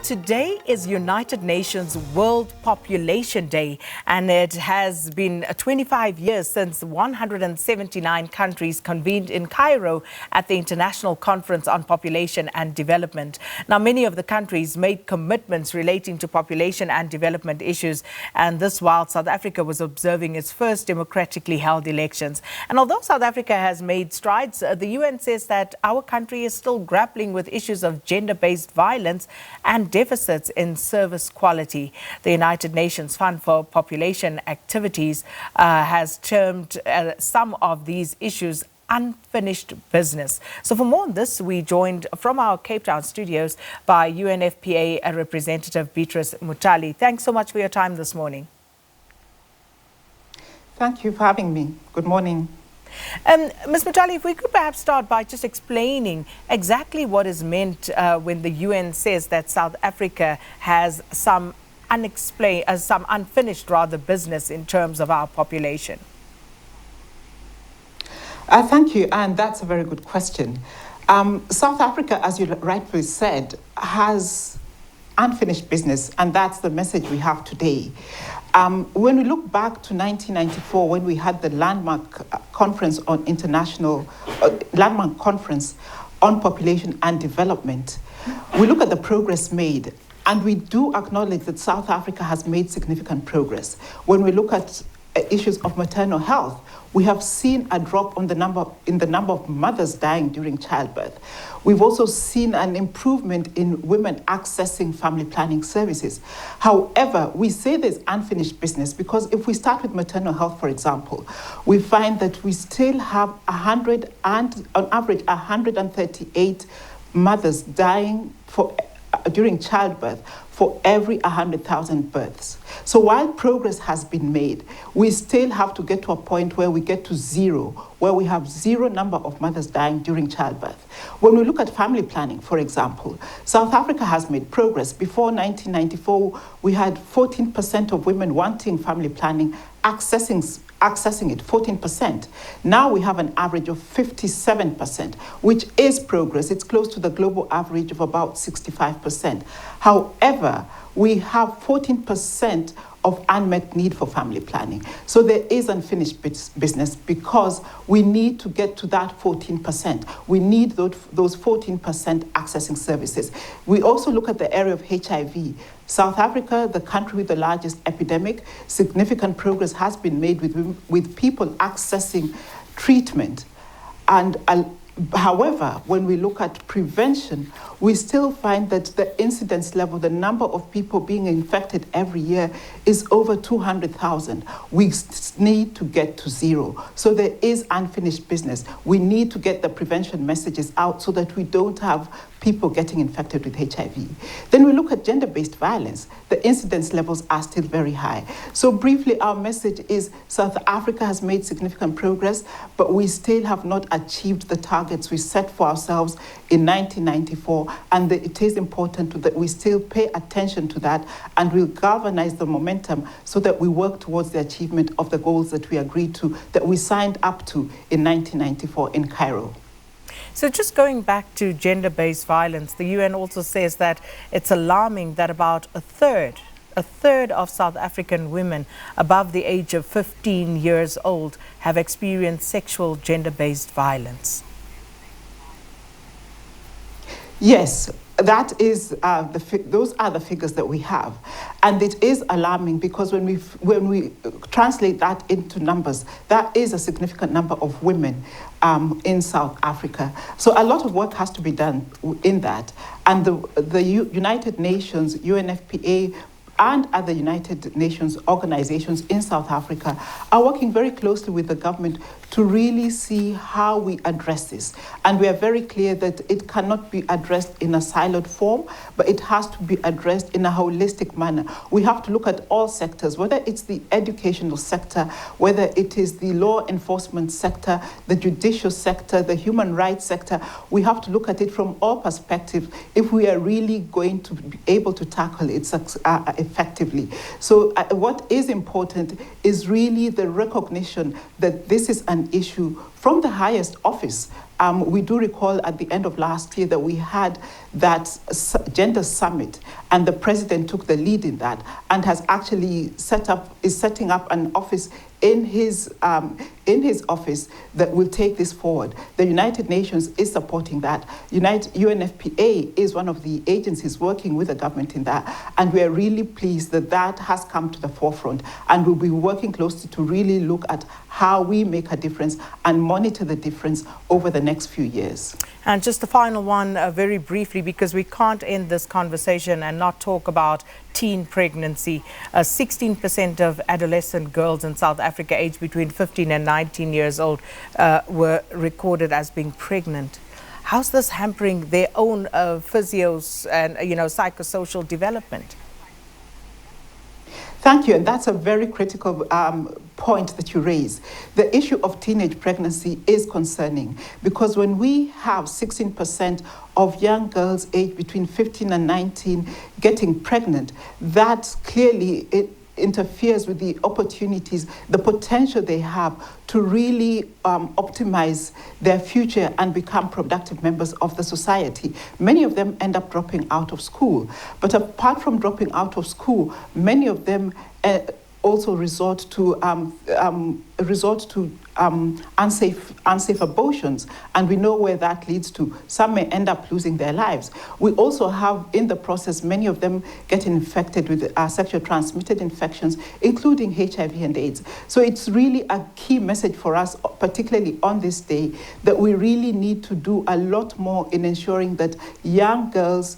Today is United Nations World Population Day, and it has been 25 years since 179 countries convened in Cairo at the International Conference on Population and Development. Now, many of the countries made commitments relating to population and development issues, and this while South Africa was observing its first democratically held elections. And although South Africa has made strides, the UN says that our country is still grappling with issues of gender-based violence and deficits in service quality. The United Nations Fund for Population Activities has termed some of these issues unfinished business. So for more on this, we joined from our Cape Town studios by UNFPA Representative Beatrice Mutali. Thanks so much for your time this morning. Thank you for having me. Good morning. Ms. Mutali, if we could perhaps start by just explaining exactly what is meant when the UN says that South Africa has some unfinished business in terms of our population. Thank you, and that's a very good question. South Africa, as you rightfully said, has unfinished business, and that's the message we have today. When we look back to 1994, when we had the landmark conference on landmark conference on population and development, we look at the progress made, and we do acknowledge that South Africa has made significant progress. When we look at issues of maternal health, we have seen a drop in the number of mothers dying during childbirth. We've also seen an improvement in women accessing family planning services. However, we say there's unfinished business because if we start with maternal health, for example, we find that we still have on average 138 mothers dying during childbirth for every 100,000 births. So while progress has been made, we still have to get to a point where we get to zero, where we have zero number of mothers dying during childbirth. When we look at family planning, for example, South Africa has made progress. Before 1994, we had 14% of women wanting family planning, accessing it, 14%. Now we have an average of 57%, which is progress. It's close to the global average of about 65%. However, we have 14% of unmet need for family planning. So there is unfinished business because we need to get to that 14%. We need those 14% accessing services. We also look at the area of HIV. South Africa, the country with the largest epidemic, significant progress has been made with people accessing treatment. However, when we look at prevention, we still find that the incidence level, the number of people being infected every year is over 200,000. We need to get to zero. So there is unfinished business. We need to get the prevention messages out so that we don't have people getting infected with HIV. Then we look at gender-based violence. The incidence levels are still very high. So briefly, our message is South Africa has made significant progress, but we still have not achieved the targets we set for ourselves in 1994, and it is important that we still pay attention to that, and we'll galvanize the momentum so that we work towards the achievement of the goals that we agreed to, that we signed up to in 1994 in Cairo. So just going back to gender-based violence, the UN also says that it's alarming that about a third of South African women above the age of 15 years old have experienced sexual gender-based violence. Yes, that is those are the figures that we have, and it is alarming because when we translate that into numbers, that is a significant number of women in South Africa. So a lot of work has to be done in that, and the United Nations, UNFPA, and other United Nations organizations in South Africa are working very closely with the government to really see how we address this. And we are very clear that it cannot be addressed in a siloed form, but it has to be addressed in a holistic manner. We have to look at all sectors, whether it's the educational sector, whether it is the law enforcement sector, the judicial sector, the human rights sector. We have to look at it from all perspectives if we are really going to be able to tackle it effectively. So what is important is really the recognition that this is an issue from the highest office We do recall at the end of last year that we had that gender summit, and the president took the lead in that and has actually is setting up an office in his office that will take this forward. The United Nations is supporting that. UNFPA is one of the agencies working with the government in that, and we are really pleased that that has come to the forefront, and we'll be working closely to really look at how we make a difference and monitor the difference over the next few years. And just the final one, very briefly, because we can't end this conversation and not talk about teen pregnancy. 16% of adolescent girls in South Africa aged between 15 and 19 years old were recorded as being pregnant. How's this hampering their own physios and psychosocial development? Thank you, and that's a very critical point that you raise. The issue of teenage pregnancy is concerning, because when we have 16% of young girls aged between 15 and 19 getting pregnant, that clearly interferes with the opportunities, the potential they have to really optimize their future and become productive members of the society. Many of them end up dropping out of school. But apart from dropping out of school, many of them also resort to unsafe abortions, and we know where that leads to. Some may end up losing their lives. We also have, in the process, many of them getting infected with sexually transmitted infections, including HIV and AIDS. So it's really a key message for us, particularly on this day, that we really need to do a lot more in ensuring that young girls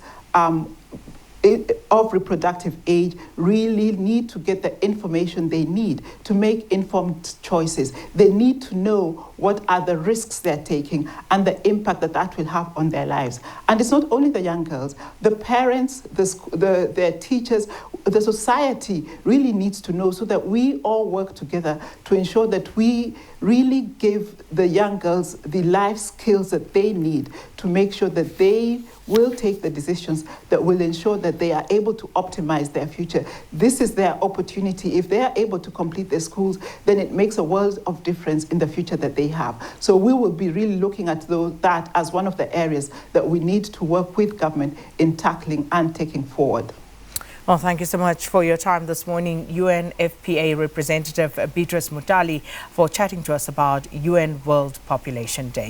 of reproductive age really need to get the information they need to make informed choices. They need to know what are the risks they're taking and the impact that that will have on their lives. And it's not only the young girls, the parents, their teachers, the society really needs to know, so that we all work together to ensure that we really give the young girls the life skills that they need to make sure that they will take the decisions that will ensure that they are able to optimize their future. This is their opportunity. If they are able to complete their schools, then it makes a world of difference in the future that they have. So we will be really looking at that as one of the areas that we need to work with government in tackling and taking forward. Well, thank you so much for your time this morning, UNFPA Representative Beatrice Mutali, for chatting to us about UN World Population Day.